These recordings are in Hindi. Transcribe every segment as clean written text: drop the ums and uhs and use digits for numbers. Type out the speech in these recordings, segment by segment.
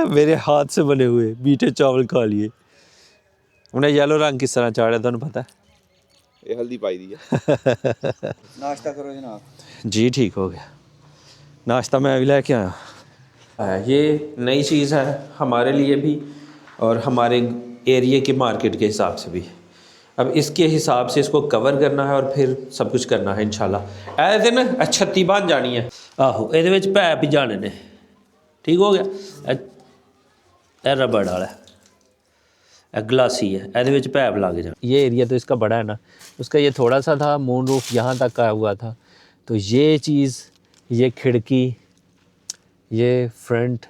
मेरे हाथ से बने हुए मीठे चावल खा लिए। उन्हें येलो रंग किस तरह चाढ़ा तुहानू पता है? ये हल्दी पाई दी है। नाश्ता करो जनाब। जी ठीक हो गया, नाश्ता मैं अभी लेके आया। ये नई चीज़ है हमारे लिए भी और हमारे एरिया के मार्केट के हिसाब से भी। अब इसके हिसाब से इसको कवर करना है और फिर सब कुछ करना है इंशाल्लाह। ऐसे ना छत्ती बन जानी है। आहो ਇਹਦੇ ਵਿੱਚ पैप ही जाने ने। ठीक हो गया। ए रबड़ वाला ग्लासी है, ਇਹਦੇ ਵਿੱਚ पैप लग जाए। ये एरिया तो इसका बड़ा है ना, उसका ये थोड़ा सा था, मून रूफ यहाँ तक का हुआ था। तो ये चीज़, ये खिड़की, ये फ्रंट,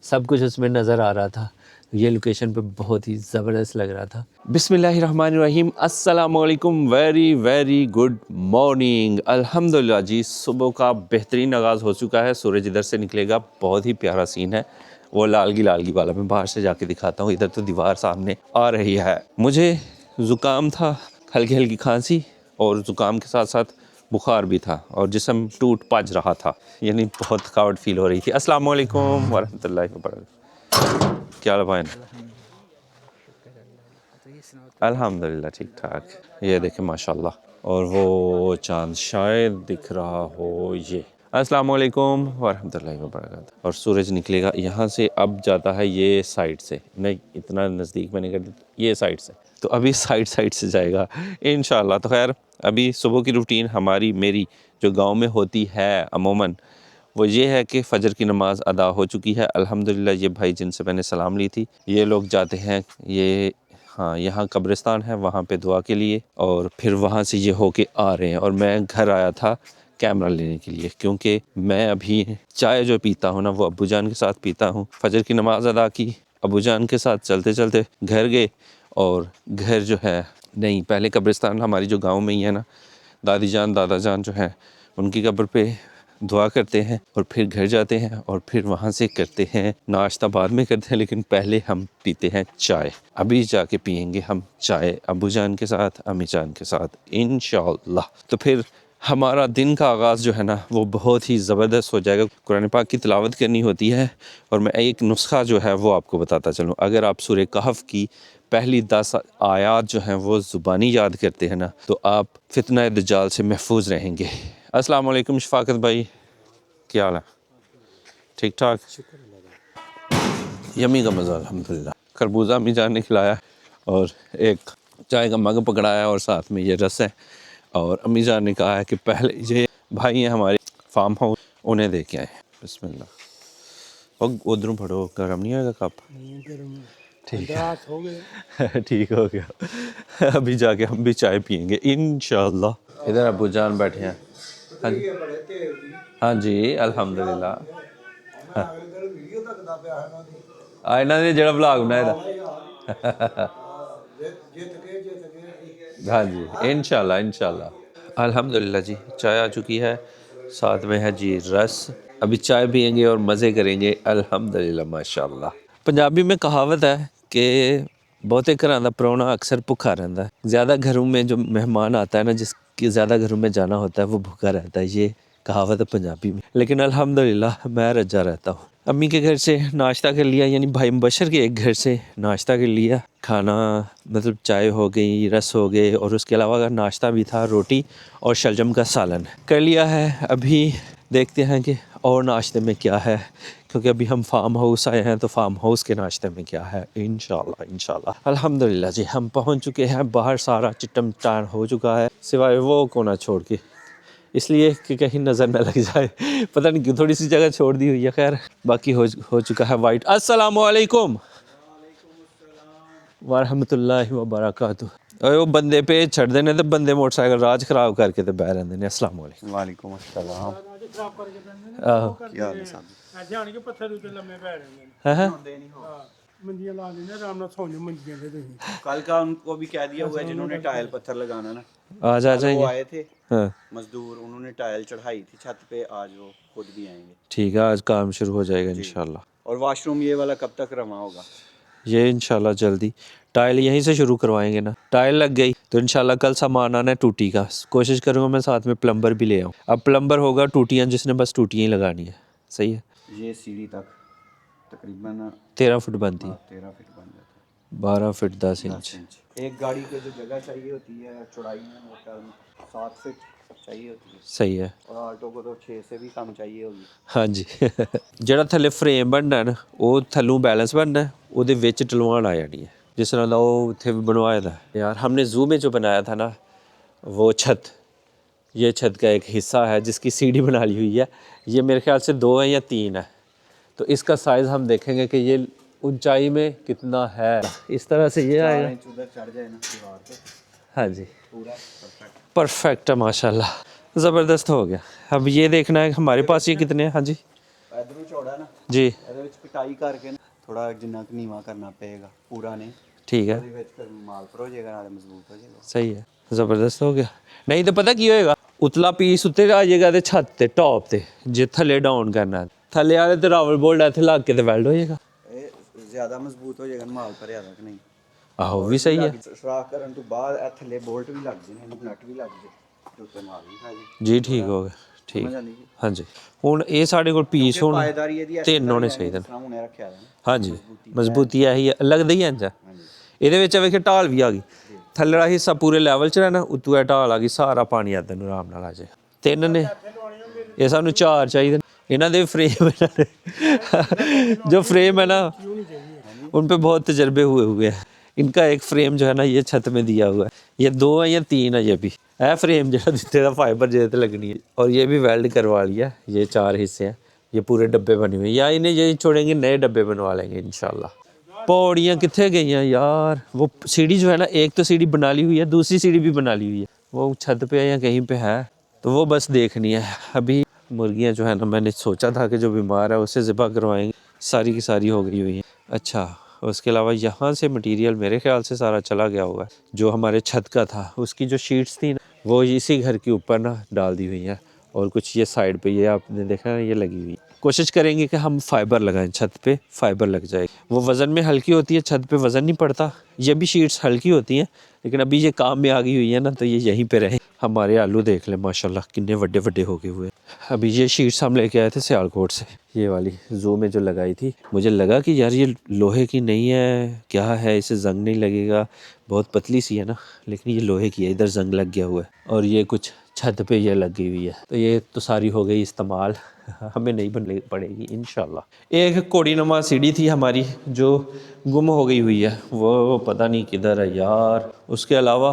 सब कुछ उसमें नज़र आ रहा था। ये लोकेशन पे बहुत ही ज़बरदस्त लग रहा था। बिस्मिल्लाहिर्रहमानिर्रहीम, अस्सलाम वालेकुम, वेरी वेरी गुड मॉर्निंग। अल्हम्दुलिल्लाह जी, सुबह का बेहतरीन आगाज़ हो चुका है। सूरज इधर से निकलेगा, बहुत ही प्यारा सीन है। वो लालगी वाला मैं बाहर से जाके दिखाता हूँ। इधर तो दीवार सामने आ रही है। मुझे ज़ुकाम था, हल्की हल्की खांसी और ज़ुकाम के साथ साथ बुखार भी था और जिस्म टूट पज रहा था, यानी बहुत थकावट फील हो रही थी। अस्सलाम वालेकुम वरहमतुल्लाहि वबरकातुहू। क्या हाल है भाई? अल्हम्दुलिल्लाह ठीक ठाक। ये देखें माशाल्लाह, और वो चांद शायद दिख रहा हो ये। अस्सलाम वालेकुम वरहमतुल्लाहि वबरकातुहू। और सूरज निकलेगा यहाँ से, अब जाता है ये साइड से, नहीं इतना नज़दीक मैंने कर दिया, ये साइड से। तो अभी साइड से जाएगा इंशाल्लाह। तो खैर अभी सुबह की रूटीन हमारी मेरी जो गांव में होती है अमूमन, वो ये है कि फ़जर की नमाज़ अदा हो चुकी है अल्हम्दुलिल्लाह। ये भाई जिनसे मैंने सलाम ली थी, ये लोग जाते हैं, ये हाँ यहाँ कब्रिस्तान है, वहाँ पे दुआ के लिए, और फिर वहाँ से ये होके आ रहे हैं। और मैं घर आया था कैमरा लेने के लिए, क्योंकि मैं अभी चाय जो पीता हूँ ना, वो अब्बू जान के साथ पीता हूँ। फ़जर की नमाज़ अदा की, अब्बू जान के साथ चलते चलते घर गए, और घर जो है नहीं, पहले कब्रिस्तान हमारी जो गाँव में ही है ना, दादी जान दादा जान जो हैं उनकी कब्र पे दुआ करते हैं और फिर घर जाते हैं, और फिर वहाँ से करते हैं नाश्ता, बाद में करते हैं, लेकिन पहले हम पीते हैं चाय। अभी जाके पियेंगे हम चाय अब्बू जान के साथ, अम्मी जान के साथ इंशाअल्लाह। तो फिर हमारा दिन का आगाज़ जो है ना, वो बहुत ही ज़बरदस्त हो जाएगा। कुरान पाक की तिलावत करनी होती है, और मैं एक नुस्खा जो है वो आपको बताता चलूँ। अगर आप सूरह कहफ की पहली 10 आयात जो हैं वो ज़ुबानी याद करते हैं ना, तो आप फितना दज्जाल से महफूज रहेंगे। अस्सलाम वालेकुम शफाकत भाई, क्या हाल है? ठीक ठाक, यमी का मज़ा अल्हम्दुलिल्लाह। खरबूजा अम्मी जान ने खिलाया, और एक चाय का मग पकड़ाया, और साथ में ये रस है। और अम्मी जान ने कहा है कि पहले ये भाई हैं हमारे फार्म हाउस, उन्हें दे के आए। बिस्मिल्लाह। और उधरों पढ़ो, गर्म नहीं आएगा कप? ठीक है ठीक हो गया। अभी जाके हम भी चाय पियेंगे इंशाअल्लाह। इधर अब्बू जान बैठे हैं। हाँ जी, हाँ जी अल्हम्दुलिल्लाह। इन्हों ने जो ब्लॉग बनाया था। हाँ जी इंशाल्लाह अल्हम्दुलिल्लाह जी। चाय आ चुकी है, साथ में है जी रस। अभी चाय पियेंगे और मज़े करेंगे अल्हम्दुलिल्लाह माशाल्लाह। पंजाबी में कहावत है कि बहुते घरों का प्राहुणा अक्सर भुखा रहता है। ज़्यादा घरों में जो मेहमान आता है ना, जिसके ज़्यादा घरों में जाना होता है, वो भूखा रहता है। ये कहावत है पंजाबी में, लेकिन अल्हम्दुलिल्लाह मैं रजा रहता हूँ। अम्मी के घर से नाश्ता कर लिया, यानी भाई मुबशर के एक घर से नाश्ता कर लिया। खाना मतलब चाय हो गई, रस हो गए, और उसके अलावा अगर नाश्ता भी था, रोटी और शलजम का सालन कर लिया है। अभी देखते हैं कि और नाश्ते में क्या है, क्योंकि अभी हम फार्म हाउस आए हैं, तो फार्म हाउस के नाश्ते में क्या है इंशाल्लाह अल्हम्दुलिल्लाह जी। हम पहुंच चुके हैं बाहर, सारा चिटम टान हो चुका है, सिवाय वो कोना छोड़ के, इसलिए कि कहीं नज़र न लग जाए। पता नहीं क्यों थोड़ी सी जगह छोड़ दी हुई है। खैर बाकी हो चुका है वाइट। अस्सलाम वालेकुम वरहमतुल्लाहि वबरकातुहू। ओए वो बंदे पे छड़ देने, तो बंदे मोटरसाइकिल राज खराब करके तो बह रहंदे ने। अस्सलाम वालेकुम। वालेकुम अस्सलाम। आहो क्या हाल है साहब? ऐसे आने के पत्थर उत्ते लम्बे पै रहे हैं। हैं मंजियां ला देना, आराम नाल सो जाओ मंजियां पे। तुम कल का उनको भी कह दिया हुआ है, जिन्होंने टाइल पत्थर लगाना ना, आ जा कल वो जाएंगे। आए थे हाँ मजदूर, उन्होंने टाइल चढ़ाई थी छत पे, आज वो खुद भी आएंगे। ठीक है, आज काम शुरू हो जाएगा इंशाल्लाह। और वॉशरूम ये वाला कब तक रवा होगा? ये इंशाल्लाह जल्दी। टाइल यहीं से शुरू करवाएंगे ना, टाइल लग गई तो इंशाल्लाह कल सामान आना है टूटी का। कोशिश करूँगा मैं साथ में प्लम्बर भी ले आऊँ। अब प्लम्बर होगा टूटियाँ, जिसने बस टूटियाँ ही लगानी है। सही है। ये सीढ़ी तक तकरीबन 13 फुट बनती है, 13 फीट बन जाता 12 फीट 10 है, इंच। 10 इंच। एक गाड़ी के जो जगह चाहिए होती है चौड़ाई में मेरे ख्याल में 7 फीट चाहिए होती है, सही है। और आल्टो को तो 6 से भी कम चाहिए होगी। हाँ जी ਜਿਹੜਾ ਥੱਲੇ ਫਰੇਮ ਬਣਨਾ ਨਾ ਉਹ ਥੱਲੋਂ बैलेंस बनना ਉਹਦੇ ਵਿੱਚ ਢਲਵਾਨ ਆ ਜਾਣੀ है, जिस तरह ਦਾ ਉਹ ਉੱਥੇ ਬਣਵਾਇਆ था यार हमने जू में जो बनाया था ना वो छत, ये छत का एक हिस्सा है जिसकी सीढ़ी बना ली हुई है, ये मेरे ख्याल से 2 है या 3 है, तो इसका साइज़ हम देखेंगे कि ये ऊंचाई में कितना है। इस तरह से ये 4 आएगा। इंच उधर चढ़ जाए ना दीवार पे, हाँ जी पूरा परफेक्ट। परफेक्ट है माशाल्लाह, ज़बरदस्त हो गया। अब ये देखना है कि हमारे पास ये कितने हैं। हाँ जी इधरों चौड़ा ना, जी ਇਹਦੇ ਵਿੱਚ ਕਟਾਈ ਕਰਕੇ ਨਾ ਥੋੜਾ ਜਿੰਨਾ ਕੁ ਨੀਵਾ ਕਰਨਾ ਪਏਗਾ, ਪੂਰਾ ਨਹੀਂ ठीक है, ਉਹਦੇ ਵਿੱਚ ਫਿਰ ਮਾਲ ਪਰ ਹੋ ਜਾਏਗਾ, ਨਾਲੇ ਮਜ਼ਬੂਤ ਹੋ ਜਾਏਗਾ। सही है, ज़बरदस्त हो गया। नहीं तो पता की होएगा, उतला पीस उत्ते आ जाएगा ते छत ते टॉप ते जे थल्ले डाउन करना थल्ले वाले ते रावल बोल्ट इत्थे लग के ते वेल्ड हो जाएगा। ਇਹ ਜ਼ਿਆਦਾ ਮਜ਼ਬੂਤ ਹੋ ਜਾਏਗਾ ਮਾਲ ਭਰਿਆ ਦਾ ਕਿ ਨਹੀਂ। आहो भी सही है ਸੁਰਾਖ ਕਰਨ ਤੋਂ ਬਾਅਦ ਇਹ ਥੱਲੇ ਬੋਲਟ ਵੀ ਲੱਗ ਜਾਣੇ, ਨਟ ਵੀ ਲੱਗ ਜਾਏ, ਤੇ ਉੱਤੇ ਮਾਲ ਵੀ ਖਾ ਜਾਏ। जी ठीक हो गया, ठीक। ਸਮਝ ਆਉਂਦੀ ਜੀ? हाँ जी ਹੁਣ ਇਹ ਸਾਡੇ ਕੋਲ ਪੀਸ ਹੁਣ ਪਾਇਦਾਰੀ ਇਹਦੀ ਐਸੀ ਤਿੰਨ ਹੋਣੇ ਤਰ੍ਹਾਂ ਚਾਹੀਦੇ ਨੇ। ਜਿਸ ਤਰ੍ਹਾਂ ਹੁਣੇ ਰੱਖਿਆ ਦਾ ਨਾ। हाँ जी ਮਜ਼ਬੂਤੀ ਆਹੀ ਹੈ, ਲੱਗਦਾ ਹੀ ਇੰਜ ਹੈ। ਇਹਦੇ ਵਿੱਚ ਵੇਖੇ ਢਾਲ ਵੀ ਆ ਗਈ, ਥੱਲੇ ਵਾਲਾ ਹਿੱਸਾ ਪੂਰੇ ਲੈਵਲ 'ਚ ਰਹਿਣਾ, ਉੱਤੋਂ ਇਹ ਢਾਲ ਆ ਗਈ, ਸਾਰਾ ਪਾਣੀ ਇੱਧਰ ਨੂੰ ਆਰਾਮ ਨਾਲ ਆ ਜਾਏ। 3 ਨੇ ਇਹ ਸਾਨੂੰ 4 ਚਾਹੀਦੇ ਨੇ। ਇਹਨਾਂ ਦੇ फ्रेम जो फ्रेम है ना उन पे बहुत तजर्बे हुए हैं। इनका एक फ्रेम जो है ना ये छत में दिया हुआ है, ये 2 है या 3 है, ये भी है फ्रेम जो दिते का फाइबर जैसे लगनी है, और ये भी वेल्ड करवा लिया। ये 4 हिस्से हैं, ये पूरे डब्बे बने हुए हैं, या इन्हें यही छोड़ेंगे, नए डब्बे बनवा लेंगे इंशाल्लाह। पौड़ियाँ कितने गई हैं यार, वो सीढ़ी जो है ना, एक तो सीढ़ी बना ली हुई है, दूसरी सीढ़ी भी बना ली हुई है, वो छत पे है या कहीं पे है, तो वो बस देखनी है। अभी मुर्गियाँ जो है ना, मैंने सोचा था कि जो बीमार है उसे ज़िबा करवाएंगे, सारी की सारी हो गई हुई हैं। अच्छा उसके अलावा यहाँ से मटेरियल मेरे ख्याल से सारा चला गया हुआ है, जो हमारे छत का था उसकी जो शीट्स थी ना वो इसी घर के ऊपर ना डाल दी हुई हैं, और कुछ ये साइड पे ये आपने देखा ना ये लगी हुई है। कोशिश करेंगे कि हम फाइबर लगाएं, छत पे फाइबर लग जाए, वो वज़न में हल्की होती है, छत पे वज़न नहीं पड़ता। ये भी शीट्स हल्की होती हैं, लेकिन अभी ये काम में आ गई हुई है ना, तो ये यहीं पे रहे। हमारे आलू देख लें माशाल्लाह कितने बड़े बड़े हो गए हुए। अभी ये शीट्स हम लेके आए थे सियालकोट से, ये वाली जू में जो लगाई थी, मुझे लगा कि यार ये लोहे की नहीं है, क्या है, इसे जंग नहीं लगेगा, बहुत पतली सी है ना, लेकिन ये लोहे की है, इधर जंग लग गया हुआ है, और ये कुछ छत पे ये लगी हुई है, तो ये तो सारी हो गई इस्तेमाल, हमें नहीं बननी पड़ेगी इंशाल्लाह। एक कोड़ीनुमा सीढ़ी थी हमारी जो गुम हो गई हुई है, वो पता नहीं किधर है यार। उसके अलावा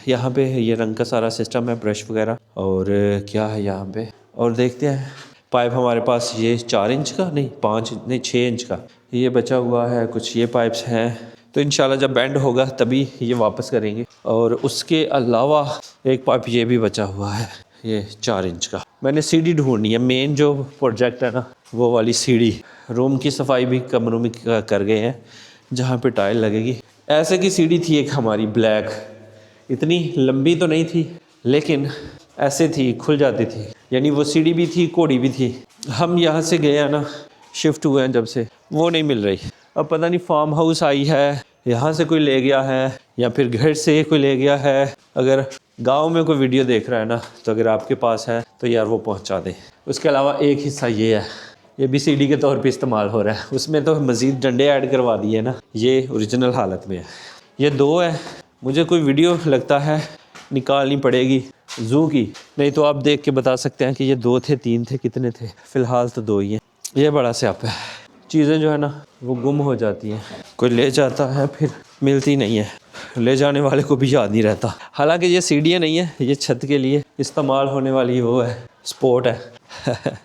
यहाँ पे ये रंग का सारा सिस्टम है, ब्रश वगैरह, और क्या है यहाँ पे, और देखते हैं। पाइप हमारे पास ये 4 इंच का नहीं, 5 नहीं 6 इंच का ये बचा हुआ है, कुछ ये पाइप्स हैं, तो इंशाल्लाह जब बैंड होगा तभी ये वापस करेंगे। और उसके अलावा एक पाइप ये भी बचा हुआ है, ये 4 इंच का। मैंने सीढ़ी ढूंढनी है, मेन जो प्रोजेक्ट है ना वो वाली सीढ़ी। रूम की सफाई भी कमरों में कर गए हैं जहाँ पे टाइल लगेगी। ऐसे की सीढ़ी थी एक हमारी ब्लैक, इतनी लंबी तो नहीं थी लेकिन ऐसे थी, खुल जाती थी, यानी वो सीढ़ी भी थी, कोड़ी भी थी। हम यहाँ से गए हैं ना, शिफ्ट हुए हैं जब से, वो नहीं मिल रही। अब पता नहीं फार्म हाउस आई है, यहाँ से कोई ले गया है, या फिर घर से कोई ले गया है। अगर गांव में कोई वीडियो देख रहा है ना, तो अगर आपके पास है तो यार वो पहुँचा दे। उसके अलावा एक हिस्सा ये है, ये भी सीढ़ी के तौर पे इस्तेमाल हो रहा है, उसमें तो मज़ीद डंडे ऐड करवा दिए ना, ये ओरिजिनल हालत में है। ये 2 है, मुझे कोई वीडियो लगता है निकालनी पड़ेगी जू की, नहीं तो आप देख के बता सकते हैं कि ये 2 थे 3 थे कितने थे। फ़िलहाल तो 2 ही हैं। ये बड़ा स्याप है, चीज़ें जो है ना वो गुम हो जाती हैं, कोई ले जाता है फिर मिलती नहीं है, ले जाने वाले को भी याद नहीं रहता। हालांकि ये सीढ़ियाँ नहीं है, ये छत के लिए इस्तेमाल होने वाली वो है, स्पोर्ट है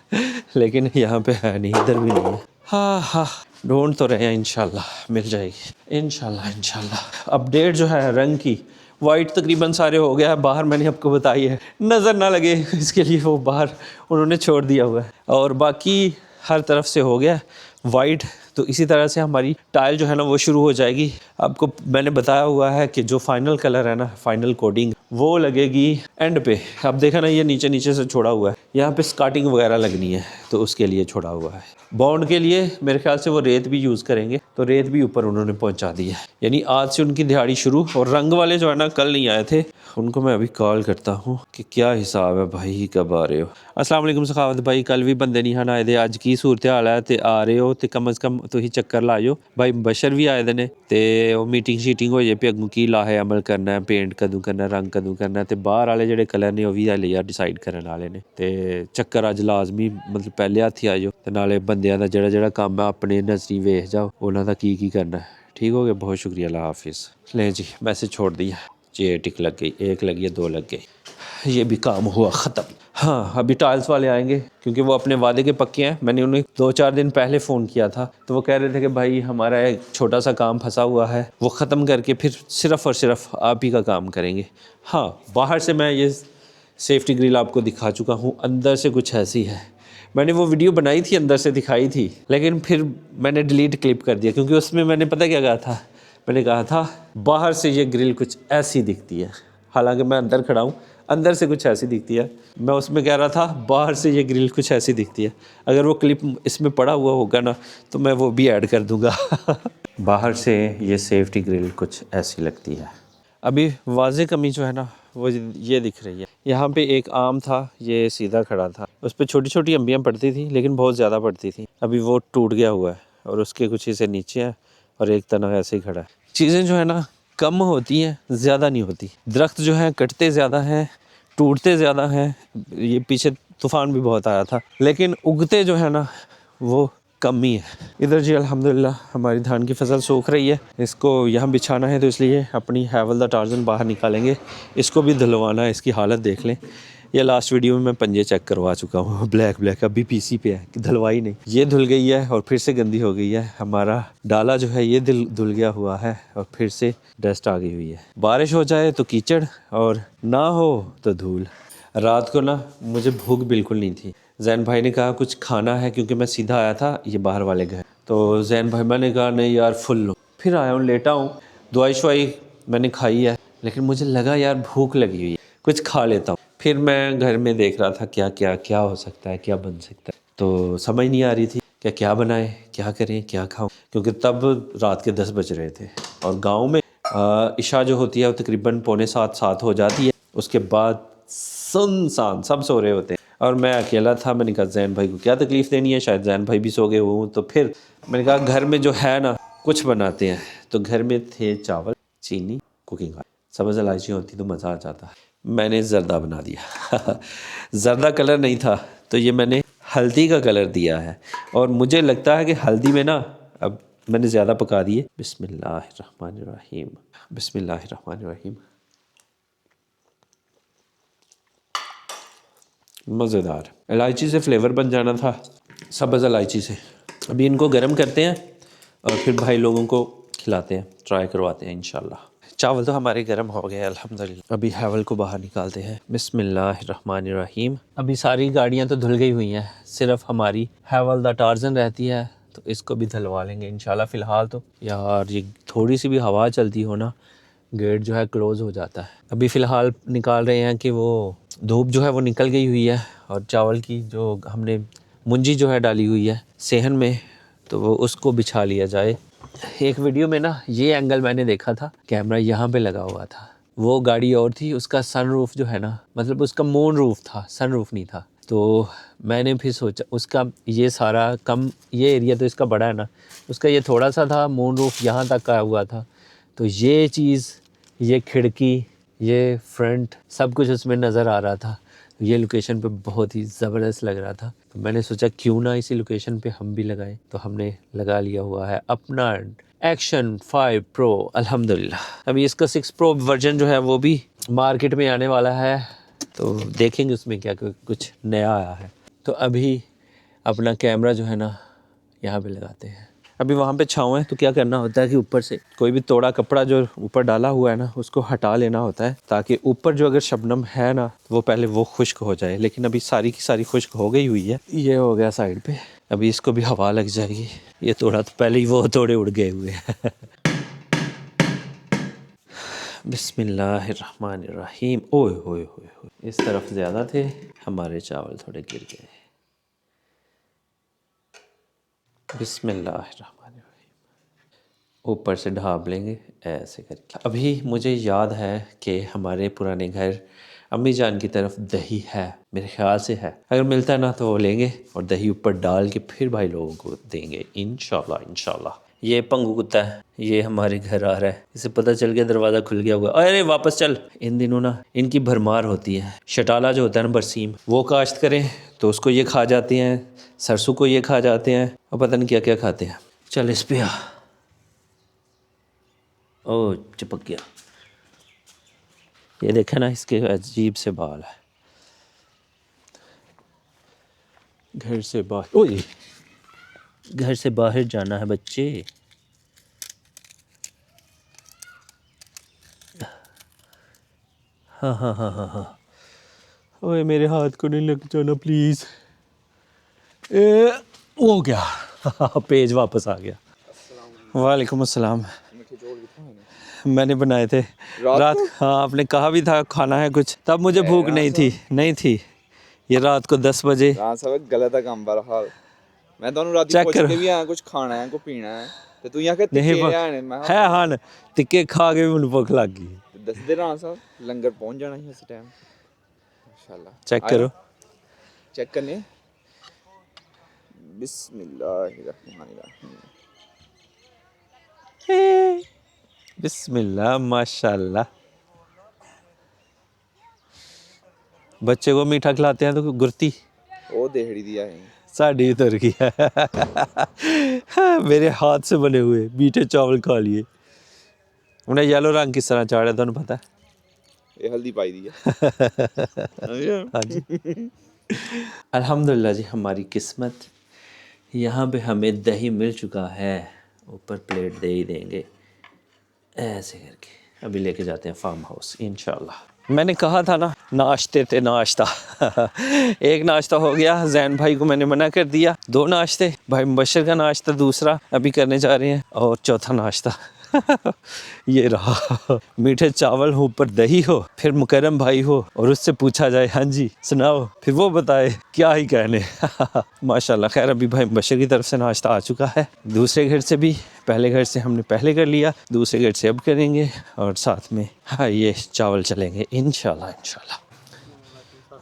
लेकिन यहाँ पे है नहीं, इधर भी नहीं है। हाँ ढूंढ तो रहे हैं, इंशाल्लाह मिल जाएगी, इंशाल्लाह। अपडेट जो है रंग की, वाइट तकरीबन सारे हो गया है, बाहर मैंने आपको बताई है, नज़र ना लगे इसके लिए वो बाहर उन्होंने छोड़ दिया हुआ है, और बाकी हर तरफ से हो गया वाइट। तो इसी तरह से हमारी टाइल जो है ना वो शुरू हो जाएगी। आपको मैंने बताया हुआ है कि जो फाइनल कलर है ना, फाइनल कोडिंग, वो लगेगी एंड पे। अब देखा ना ये नीचे से छोड़ा हुआ है, यहाँ पे स्कार्टिंग वगैरह लगनी है, तो उसके लिए छोड़ा हुआ है। बॉन्ड के लिए मेरे ख्याल से वो रेत भी यूज़ करेंगे, तो रेत भी ऊपर उन्होंने पहुंचा दी है। यानी आज से उनकी दिहाड़ी शुरू। और रंग वाले जो है ना कल नहीं आए थे, उनको मैं अभी कॉल करता हूँ कि क्या हिसाब है भाई, कब आ रहे हो। अस्सलाम वालेकुम सखावत भाई, कल भी बंदे नहीं हन आए दे, अज की सूरत हाल है ते आ रहे हो तो कम अज़ कम तुम चक्कर लाओ। भाई बशर भी आए दे ने ते मीटिंग शीटिंग हो जाए भी अगों की लाहे अमल करना है, पेंट कदों करना, रंग कदों करना, ते बाहर वाले जेह्ड़े कलर ने वो भी हले यार डिसाइड करने वाले ने। ते चक्कर अज लाजमी मतलब पहले हत्थ ही आजो, ते नाले बंदियां दा जेह्ड़ा जेह्ड़ा कम्म है अपने नजरी वेख जाओ उन्हां दा की करना है। ठीक हो गया, बहुत शुक्रिया, अल्लाह हाफिज़। ले जी मैसेज छोड़ दिया जी, टिक लग गई, 1 लगी है, 2 लग गई, ये भी काम हुआ ख़त्म। हाँ अभी टाइल्स वाले आएंगे क्योंकि वो अपने वादे के पक्के हैं। मैंने उन्हें 2-4 दिन पहले फ़ोन किया था तो वो कह रहे थे कि भाई हमारा एक छोटा सा काम फंसा हुआ है, वो ख़त्म करके फिर सिर्फ़ और सिर्फ आप ही का काम करेंगे। हाँ बाहर से मैं ये सेफ्टी ग्रिल आपको दिखा चुका हूँ, अंदर से कुछ ऐसी है। मैंने वो वीडियो बनाई थी, अंदर से दिखाई थी, लेकिन फिर मैंने डिलीट क्लिप कर दिया क्योंकि उसमें मैंने पता क्या कहा था, मैंने कहा था बाहर से ये ग्रिल कुछ ऐसी दिखती है, हालांकि मैं अंदर खड़ा हूँ, अंदर से कुछ ऐसी दिखती है। मैं उसमें कह रहा था बाहर से ये ग्रिल कुछ ऐसी दिखती है। अगर वो क्लिप इसमें पड़ा हुआ होगा ना तो मैं वो भी ऐड कर दूंगा। बाहर से ये सेफ्टी ग्रिल कुछ ऐसी लगती है। अभी वाज़े कमी जो है ना वो ये दिख रही है। यहाँ पे एक आम था, ये सीधा खड़ा था, उस पर छोटी छोटी अम्बियाँ पड़ती थी लेकिन बहुत ज़्यादा पड़ती थी। अभी वो टूट गया हुआ है और उसके कुछ हिस्से नीचे हैं और एक तना ऐसे ही खड़ा है। चीज़ें जो है ना कम होती हैं, ज़्यादा नहीं होती। दरख्त जो है कटते ज़्यादा हैं, टूटते ज़्यादा हैं। ये पीछे तूफ़ान भी बहुत आया था, लेकिन उगते जो है ना वो कम ही है। इधर जी अल्हम्दुलिल्लाह हमारी धान की फसल सूख रही है। इसको यहाँ बिछाना है तो इसलिए अपनी हैवल द टार्जन बाहर निकालेंगे। इसको भी धुलवाना है, इसकी हालत देख लें। ये लास्ट वीडियो में मैं पंजे चेक करवा चुका हूँ, ब्लैक अभी पीसी पे है, धुलवाई नहीं। ये धुल गई है और फिर से गंदी हो गई है। हमारा डाला जो है ये धुल गया हुआ है और फिर से डस्ट आ गई हुई है। बारिश हो जाए तो कीचड़ और ना हो तो धूल। रात को ना मुझे भूख बिल्कुल नहीं थी। जैन भाई ने कहा कुछ खाना है क्योंकि मैं सीधा आया था ये बाहर वाले घर, तो जैन भाई मैंने कहा नहीं यार फुल लो। फिर आया हूँ, लेटा हूँ, दवाई शवाई मैंने खाई है, लेकिन मुझे लगा यार भूख लगी हुई है, कुछ खा लेता हूँ। फिर मैं घर में देख रहा था क्या हो सकता है, क्या बन सकता है, तो समझ नहीं आ रही थी क्या बनाए, क्या करें, क्या खाऊं, क्योंकि तब रात के 10 बज रहे थे और गाँव में इशा जो होती है वो तकरीबन 6:45-7 हो जाती है। उसके बाद सुनसान, सब सो रहे होते हैं और मैं अकेला था। मैंने कहा जैन भाई को क्या तकलीफ़ देनी है, शायद जैन भाई भी सो गए हों, तो फिर मैंने कहा घर में जो है ना कुछ बनाते हैं। तो घर में थे चावल, चीनी, कुकिंग ऑयल, सब्ज़ इलायची होती तो मज़ा आ जाता। मैंने ज़र्दा बना दिया। ज़र्दा कलर नहीं था तो ये मैंने हल्दी का कलर दिया है और मुझे लगता है कि हल्दी में ना अब मैंने ज़्यादा पका दिए। बिस्मिल्लाहिर्रहमानिर्रहीम, बिस्मिल्लाहिर्रहमानिर्रहीम। मज़ेदार, इलायची से फ्लेवर बन जाना था, सब्ज़ इलायची से। अभी इनको गर्म करते हैं और फिर भाई लोगों को खिलाते हैं, ट्राई करवाते हैं इंशाल्लाह। चावल तो हमारे गर्म हो गए अल्हम्दुलिल्लाह। अभी हैवल को बाहर निकालते हैं। बिस्मिल्लाहिर्रहमानिर्रहीम। अभी सारी गाड़ियाँ तो धुल गई हुई हैं, सिर्फ हमारी हैवल द टार्जन रहती है, तो इसको भी धुलवा लेंगे इंशाल्लाह। फ़िलहाल तो यार ये थोड़ी सी भी हवा चलती हो ना गेट जो है क्लोज़ हो जाता है। अभी फ़िलहाल निकाल रहे हैं कि वो धूप जो है वो निकल गई हुई है और चावल की जो हमने मुंजी जो है डाली हुई है सेहन में, तो वो उसको बिछा लिया जाए। एक वीडियो में ना ये एंगल मैंने देखा था, कैमरा यहाँ पे लगा हुआ था, वो गाड़ी और थी, उसका सनरूफ जो है ना, मतलब उसका मून रूफ था, सनरूफ नहीं था। तो मैंने फिर सोचा उसका ये सारा कम, ये एरिया तो इसका बड़ा है ना, उसका ये थोड़ा सा था, मून रूफ यहाँ तक का हुआ था, तो ये चीज़, ये खिड़की, ये फ्रंट, सब कुछ उसमें नज़र आ रहा था। ये लोकेशन पे बहुत ही ज़बरदस्त लग रहा था, तो मैंने सोचा क्यों ना इसी लोकेशन पे हम भी लगाएं, तो हमने लगा लिया हुआ है अपना एक्शन 5 प्रो अल्हम्दुलिल्लाह। अभी इसका 6 प्रो वर्जन जो है वो भी मार्केट में आने वाला है, तो देखेंगे उसमें क्या कुछ नया आया है। तो अभी अपना कैमरा जो है ना यहाँ पे लगाते हैं। अभी वहाँ पे छाँव है तो क्या करना होता है कि ऊपर से कोई भी तोड़ा कपड़ा जो ऊपर डाला हुआ है ना उसको हटा लेना होता है, ताकि ऊपर जो अगर शबनम है ना वो पहले वो खुश्क हो जाए। लेकिन अभी सारी की सारी खुश्क हो गई हुई है, ये हो गया साइड पे, अभी इसको भी हवा लग जाएगी। ये तोड़ा तो पहले ही वो तोड़े उड़ गए हुए हैं। बिस्मिल्लाहिर्रहमानिर्रहीम। ओए होए होए, इस तरफ ज़्यादा थे, हमारे चावल थोड़े गिर गए। बिस्मिल्लाहिर्रहमानिर्रहीम। ऊपर से ढाँप लेंगे ऐसे करके। अभी मुझे याद है कि हमारे पुराने घर अम्मी जान की तरफ दही है, मेरे ख्याल से है। अगर मिलता है ना तो वो लेंगे और दही ऊपर डाल के फिर भाई लोगों को देंगे इंशाल्लाह इंशाल्लाह। ये पंगू कुत्ता है, ये हमारे घर आ रहा है, इसे पता चल गया दरवाज़ा खुल गया होगा। अरे वापस चल। इन दिनों ना इनकी भरमार होती है। शटाला जो होता है ना बरसीम, वो काश्त करें तो उसको ये खा जाते हैं, सरसों को ये खा जाते हैं और पता नहीं क्या क्या खाते हैं। चल इस पे आ। ओ चिपक गया। ये देखे ना, इसके अजीब से बाल है। घर से बाहर, ओए घर से बाहर जाना है बच्चे। हाँ हाँ हाँ हाँ हाँ। ओए मेरे हाथ को नहीं लग जाना प्लीज़। हो गया। पेज वापस आ गया। वालेकुम अस्सलाम। मैंने बनाए थे रात। हाँ आपने कहा भी था खाना है कुछ, तब मुझे भूख नहीं थी। ये रात को 10 बजे सब गलत है काम बहरहाल। मैं ਤੁਹਾਨੂੰ ਰਾਤੀ चेक ਪੁੱਛ करो। ਕੇ ਵੀ ਆਇਆ ਕੁਝ ਖਾਣਾ ਹੈ ਕੋ ਪੀਣਾ ਹੈ ਤੇ ਤੂੰ ਆਖਿਆ नहीं ਤਿੱਕੇ भूख ਆਣੇ ਮੈਂ है हाँ, टिक्के खा के भी मुझे भूख लग गई। ਦੱਸਦੇ ਰਾਂ ਸਾਹਿਬ ਲੰਗਰ ਪਹੁੰਚ ਜਾਣਾ ਸੀ ਇਸ ਟਾਈਮ इंशाल्लाह। चेक करो। चेक करने। बिस्मिल्लाहिर्रहमानिर्रहीम। बिस्मिल्लाह माशाल्लाह। बच्चे को मीठा खिलाते हैं तो गुरती ਉਹ ਦੇਹੜੀ ਦੀ ਹੈ साड़ी उतर गई है। मेरे हाथ से बने हुए मीठे चावल खा लिए। उन्हें येलो रंग किस तरह चाढ़ा तुम पता है? ਇਹ ਹਲਦੀ ਪਾਈ ਦੀ ਹੈ। हाँ जी। अल्हम्दुलिल्लाह जी, हमारी किस्मत, यहाँ पे हमें दही मिल चुका है। ऊपर प्लेट दे ही देंगे ऐसे करके। अभी लेके जाते हैं फार्म हाउस इंशाल्लाह। मैंने कहा था ना नाश्ते थे नाश्ता। एक नाश्ता हो गया, जैन भाई को मैंने मना कर दिया। 2 नाश्ते, भाई मुबशर का नाश्ता दूसरा अभी करने जा रहे हैं, और चौथा नाश्ता ये रहा। मीठे चावल हो, ऊपर दही हो, फिर मुकरम भाई हो और उससे पूछा जाए हाँ जी सुनाओ, फिर वो बताए क्या ही कहने। माशाल्लाह। खैर अभी भाई मुबशर की तरफ से नाश्ता आ चुका है, दूसरे घर से भी। पहले घर से हमने पहले कर लिया, दूसरे घर से अब करेंगे, और साथ में हाँ ये चावल चलेंगे इंशाल्लाह इंशाल्लाह।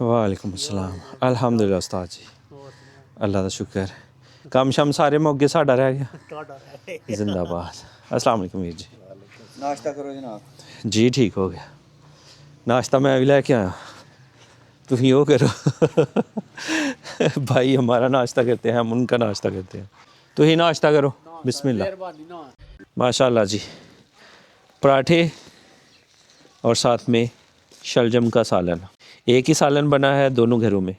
वालेकुम अस्सलाम। अल्हम्दुलिल्लाह उस्ताद जी, अल्लाह का शुक्र। काम शाम सारे मौके साड़ा रह गया। जिंदाबाद। अस्सलाम वालेकुम वीर जी। नाश्ता करो जनाब। जी ठीक हो गया। नाश्ता मैं अभी लेके आया, तुम यो करो। भाई हमारा नाश्ता करते हैं, हम उनका नाश्ता करते हैं। तो ही नाश्ता करो। बिस्मिल्लाह। माशाल्लाह जी। पराठे और साथ में शलजम का सालन। एक ही सालन बना है दोनों घरों में,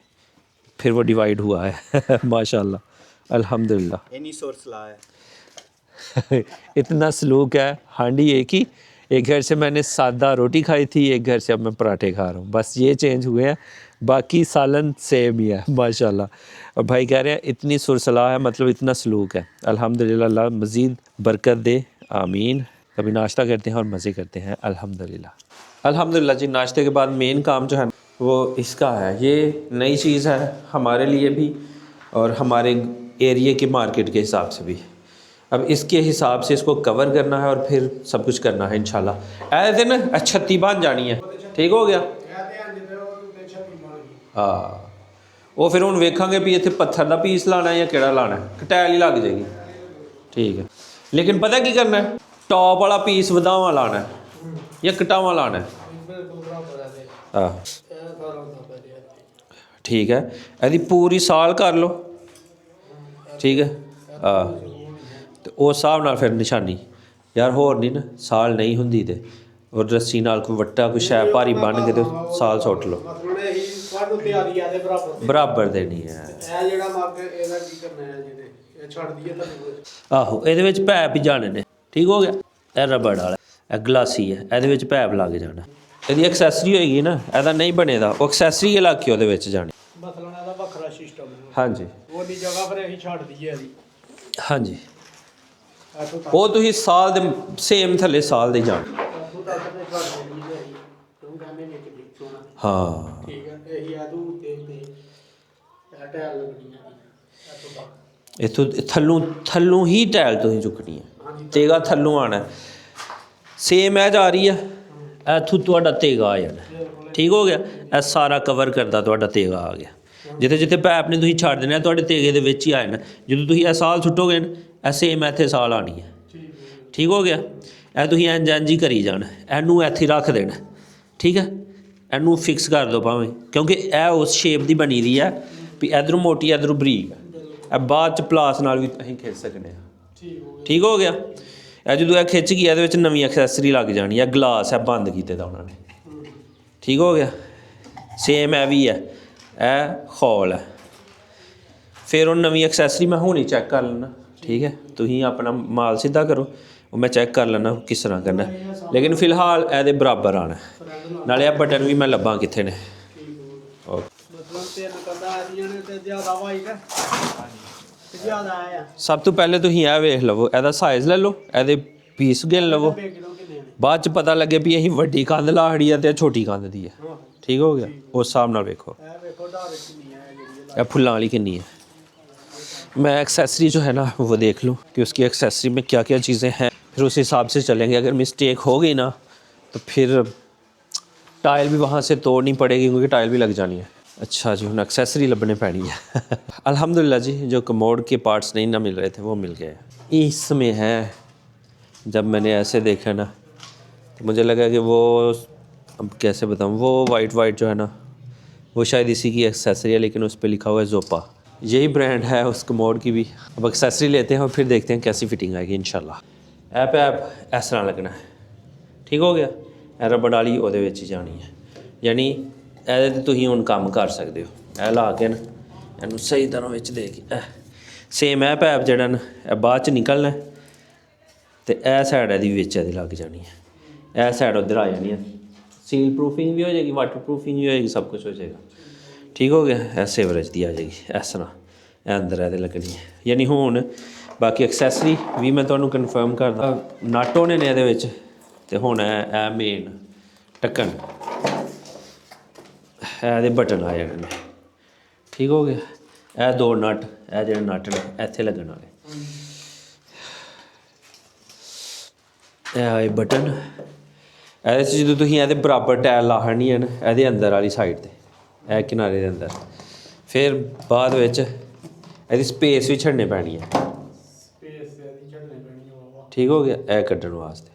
फिर वो डिवाइड हुआ है। माशाल्लाह अल्हम्दुलिल्लाह। इन्हीं सोर्स ला है। इतना सलूक है। हांडी एक ही, एक घर से मैंने सादा रोटी खाई थी, एक घर से अब मैं पराठे खा रहा हूँ, बस ये चेंज हुए हैं, बाकी सालन सेम ही है माशाल्लाह। और भाई कह रहे हैं इतनी सुरसलाह है, मतलब इतना सलूक है। अल्हम्दुलिल्लाह, अल्लाह मज़ीद बरकत दे, आमीन। कभी नाश्ता करते हैं और मज़े करते हैं अल्हम्दुलिल्लाह। अल्हम्दुलिल्लाह जी। नाश्ते के बाद मेन काम जो है वो इसका है। ये नई चीज़ है हमारे लिए भी और हमारे एरिए के मार्केट के हिसाब से भी। अब इसके हिसाब से इसको कवर करना है और फिर सब कुछ करना है इंशाल्लाह। ऐसे दिन छत्ती बन जानी है। ठीक हो गया। हाँ वो फिर हम वेखांगे भी इतने पत्थर का पीस लाना है या केड़ा लाना है, टैल ही लग जाएगी। ठीक है, लेकिन पता की करना है, टॉप वाला पीस वधावा लाना है या कटावा लाना है। हाँ ठीक है, यदि पूरी साल कर लो। ठीक है। हाँ तो उस हिसाब नाल फिर निशानी यार होर नहीं ना, साल नहीं हुंदी ते और रस्सी नाल कोई वट्टा कोई शै भारी बन के ते साल सुੱਟ लो। बराबर देनी है। आहो ਇਹਦੇ ਵਿੱਚ ਪੈਪ ਹੀ ਜਾਣੇ ਨੇ। ठीक हो गया। ਇਹ ਰਬੜ ਵਾਲਾ, ਇਹ ਗਲਾਸੀ ਹੈ, ਇਹਦੇ ਵਿੱਚ ਪੈਪ ਲੱਗ ਜਾਣਾ। ਇਹਦੀ ਐਕਸੈਸਰੀ ਹੋਏਗੀ ਨਾ, ਇਹਦਾ ਨਹੀਂ ਬਣੇਦਾ, ਉਹ ਐਕਸੈਸਰੀ ਲਾ ਕੇ ਉਹਦੇ ਵਿੱਚ ਜਾਣੀ। ਮਸਲਾ ਇਹਦਾ ਵੱਖਰਾ ਸਿਸਟਮ ਹੈ। ਹਾਂਜੀ ਉਹਦੀ ਜਗ੍ਹਾ ਫਿਰ ਅਸੀਂ ਛੱਡ ਦਈਏ ਇਹਦੀ। ਹਾਂਜੀ ਉਹ ਤੁਸੀਂ ਸਾਲ ਦੇ ਸੇਮ ਥੱਲੇ ਸਾਲ ਦੇ ਜਾਣ। हाँ ਇੱਥੋਂ ਥੱਲੋਂ ਹੀ ਟਾਇਲ ਤੁਸੀਂ ਚੁੱਕਣੀ ਹੈ, ਤੇਗਾ ਥੱਲੋਂ ਆਣਾ। ਸੇਮ ਇਹ ਜਾ ਰਹੀ ਹੈ, ਇੱਥੋਂ ਤੁਹਾਡਾ ਤੇਗਾ ਆ ਜਾਣਾ। ਠੀਕ ਹੋ ਗਿਆ, ਇਹ ਸਾਰਾ ਕਵਰ ਕਰਦਾ ਤੁਹਾਡਾ ਤੇਗਾ ਆ ਗਿਆ। ਜਿੱਥੇ ਜਿੱਥੇ ਪੈਪ ਨੇ ਤੁਸੀਂ ਛੱਡ ਦੇਣਾ ਤੁਹਾਡੇ ਤੇਗੇ ਦੇ ਵਿੱਚ ਹੀ ਆ ਜਾਣਾ। ਜਦੋਂ ਤੁਸੀਂ ਇਹ ਸਾਲ ਸੁੱਟੋਗੇ ਨਾ, ਇਹ ਸੇਮ ਇੱਥੇ ਸਾਲ ਆਣੀ ਹੈ। ਠੀਕ ਹੋ ਗਿਆ, ਇਹ ਤੁਸੀਂ ਇੰਝ ਹੀ ਕਰੀ ਜਾਣਾ, ਇਹਨੂੰ ਇੱਥੇ ਰੱਖ ਦੇਣਾ। ਠੀਕ ਹੈ, ਇਹਨੂੰ ਫਿਕਸ ਕਰ ਦਿਓ ਭਾਵੇਂ, ਕਿਉਂਕਿ ਇਹ ਉਸ ਸ਼ੇਪ ਦੀ ਬਣੀ ਦੀ ਹੈ ਵੀ ਇੱਧਰੋਂ ਮੋਟੀ ਇੱਧਰੋਂ ਬਰੀਕ ਹੈ। ਇਹ ਬਾਅਦ 'ਚ ਪਲਾਸ ਨਾਲ ਵੀ ਅਸੀਂ ਖਿੱਚ ਸਕਦੇ ਹਾਂ। ਠੀਕ ਹੋ ਗਿਆ, ਇਹ ਜਦੋਂ ਇਹ ਖਿੱਚ ਗਈ ਇਹਦੇ ਵਿੱਚ ਨਵੀਂ ਐਕਸੈਸਰੀ ਲੱਗ ਜਾਣੀ ਹੈ। ਗਲਾਸ ਹੈ ਬੰਦ ਕੀਤੇ ਦਾ ਉਹਨਾਂ ਨੇ। ਠੀਕ ਹੋ ਗਿਆ, ਸੇਮ ਇਹ ਵੀ ਹੈ, ਇਹ ਹੌਲ ਹੈ। ਫਿਰ ਉਹ ਨਵੀਂ ਐਕਸੈਸਰੀ ਮੈਂ ਹੁਣੇ ਚੈੱਕ ਕਰ ਲੈਣਾ। ਠੀਕ ਹੈ, ਤੁਸੀਂ ਆਪਣਾ ਮਾਲ ਸਿੱਧਾ ਕਰੋ, ਉਹ ਮੈਂ ਚੈੱਕ ਕਰ ਲੈਣਾ ਕਿਸ ਤਰ੍ਹਾਂ ਕਰਨਾ। ਲੇਕਿਨ ਫਿਲਹਾਲ ਇਹਦੇ ਬਰਾਬਰ ਆਉਣਾ, ਨਾਲੇ ਇਹ ਬਟਨ ਵੀ ਮੈਂ ਲੱਭਾਂ ਕਿੱਥੇ ਨੇ। ਸਭ ਤੋਂ ਪਹਿਲੇ ਤੁਸੀਂ ਇਹ ਵੇਖ ਲਵੋ, ਇਹਦਾ ਸਾਈਜ਼ ਲੈ ਲਓ, ਇਹਦੇ ਪੀਸ ਗਿਣ ਲਵੋ। ਬਾਅਦ 'ਚ ਪਤਾ ਲੱਗੇ ਵੀ ਅਸੀਂ ਵੱਡੀ ਕੰਧ ਲਾਹੜੀ ਆ ਅਤੇ ਛੋਟੀ ਕੰਧ ਦੀ ਹੈ। ठीक हो गया, उस हिसाब नाल वेखो ये फुल्लां वाली कितनी है। मैं एक्सेसरी जो है ना वो देख लूँ कि उसकी एक्सेसरी में क्या क्या चीज़ें हैं, फिर उस हिसाब से चलेंगे। अगर मिस्टेक हो गई ना तो फिर टाइल भी वहाँ से तोड़नी पड़ेगी क्योंकि टाइल भी लग जानी है। अच्छा जी, हम एक्सेसरी लभने पैनी है अल्हम्दुलिल्लाह जी, जो कमोड के पार्ट्स नहीं ना मिल रहे थे वो मिल गए। इसमें है, जब मैंने ऐसे देखा ना तो मुझे लगा कि वो, अब कैसे बताऊँ, वो वाइट जो है ना वो शायद इसी की एक्सेसरी है, लेकिन उस पर लिखा हुआ है जोपा। यही ब्रांड है उस कमोड की भी। अब एक्सेसरी लेते हैं और फिर देखते हैं कैसी फिटिंग आएगी इंशाल्लाह। ऐप इस तरह लगना है। ठीक हो गया, रबड़ वाली ਉਹਦੇ ਵਿੱਚ ਹੀ ਜਾਣੀ ਹੈ, ਯਾਨੀ ਇਹਦੇ ਤੇ ਤੁਸੀਂ ਹੁਣ ਕੰਮ ਕਰ ਸਕਦੇ ਹੋ। ਇਹ ਲਾ ਕੇ ਨਾ ਇਹਨੂੰ ਸਹੀ ਤਰ੍ਹਾਂ ਵਿੱਚ ਦੇ ਕੇ ਸੇਮ ਇਹ ਪੈਪ ਜਿਹੜਾ ਨਾ ਇਹ ਬਾਅਦ 'ਚ ਨਿਕਲਣਾ ਤੇ ਇਹ ਸਾਈਡ ਇਹਦੀ ਵਿੱਚ ਇਹਦੀ ਲੱਗ ਜਾਣੀ ਹੈ। ਇਹ ਸਾਈਡ ਉੱਧਰ ਆ ਜਾਣੀ ਹੈ। सील प्रूफिंग भी हो जाएगी, वाटर प्रूफिंग भी हो जाएगी, सब कुछ हो जाएगा। ठीक हो गया, ऐसे एवरेज दी आ जाएगी इस तरह अंदर ऐसे लगनी है। यानी हुण बाकी एक्सैसरी भी मैं तुहानूं कन्फर्म करदा, नट होने ने इहदे विच ते हुण ए मेन ढक्कन ਇਹਦੇ बटन आ जाने ने। ठीक हो गया, ਇਹ दो नट, ਇਹ ਜਿਹੜੇ नट ने ਇੱਥੇ ਲੱਗਣ वाले, ਇਹ ਆਏ बटन। ਇਹਦੇ 'ਚ ਜਦੋਂ ਤੁਸੀਂ ਇਹਦੇ ਬਰਾਬਰ ਟਾਇਲ ਲਾਹਣੀ ਹੈ ਨਾ ਇਹਦੇ ਅੰਦਰ ਵਾਲੀ ਸਾਈਡ 'ਤੇ, ਇਹ ਕਿਨਾਰੇ ਦੇ ਅੰਦਰ, ਫਿਰ ਬਾਅਦ ਵਿੱਚ ਇਹਦੀ ਸਪੇਸ ਵੀ ਛੱਡਣੀ ਪੈਣੀ ਹੈ। ਠੀਕ ਹੋ ਗਿਆ, ਇਹ ਕੱਢਣ ਵਾਸਤੇ।